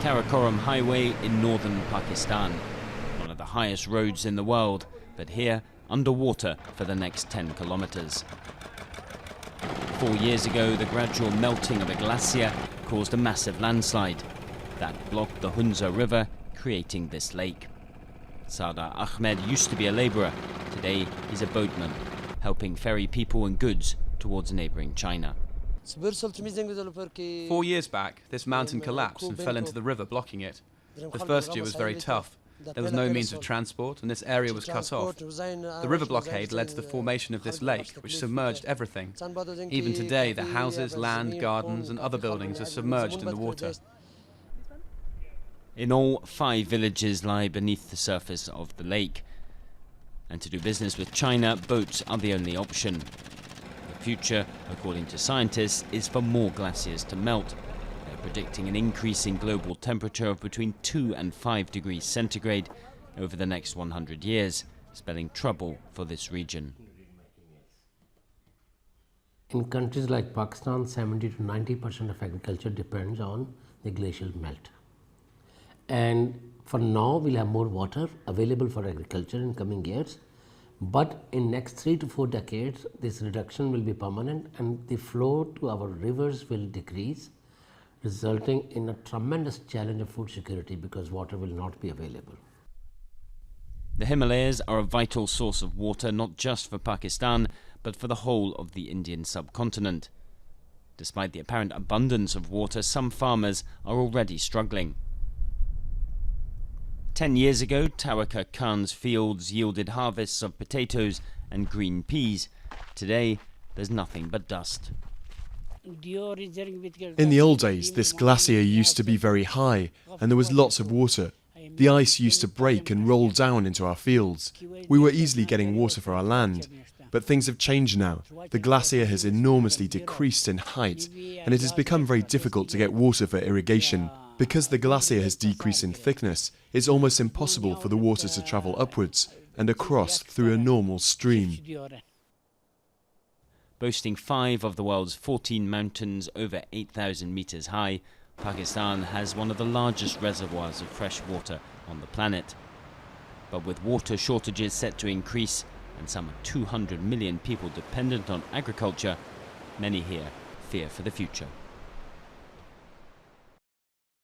Karakoram Highway in northern Pakistan, one of the highest roads in the world, but here underwater for the next 10 kilometers. 4 years ago, the gradual melting of a glacier caused a massive landslide that blocked the Hunza River, creating this lake. Sardar Ahmed used to be a laborer. Today he's a boatman, helping ferry people and goods towards neighboring China. 4 years back, this mountain collapsed and fell into the river, blocking it. The first year was very tough. There was no means of transport, and this area was cut off. The river blockade led to the formation of this lake, which submerged everything. Even today, the houses, land, gardens, and other buildings are submerged in the water. In all, 5 villages lie beneath the surface of the lake. And to do business with China, boats are the only option. The future, according to scientists, is for more glaciers to melt. They're predicting an increase in global temperature of between 2 and 5 degrees centigrade over the next 100 years, spelling trouble for this region. In countries like Pakistan, 70 to 90% of agriculture depends on the glacial melt. And for now, we'll have more water available for agriculture in coming years. But in next 3 to 4 decades, this reduction will be permanent and the flow to our rivers will decrease, resulting in a tremendous challenge of food security because water will not be available. The Himalayas are a vital source of water not just for Pakistan, but for the whole of the Indian subcontinent. Despite the apparent abundance of water, some farmers are already struggling. 10 years ago, Tawaka Khan's fields yielded harvests of potatoes and green peas. Today, there's nothing but dust. In the old days, this glacier used to be very high and there was lots of water. The ice used to break and roll down into our fields. We were easily getting water for our land. But things have changed now. The glacier has enormously decreased in height and it has become very difficult to get water for irrigation. Because the glacier has decreased in thickness, it's almost impossible for the water to travel upwards and across through a normal stream. Boasting 5 of the world's 14 mountains over 8,000 meters high, Pakistan has one of the largest reservoirs of fresh water on the planet. But with water shortages set to increase and some 200 million people dependent on agriculture, many here fear for the future.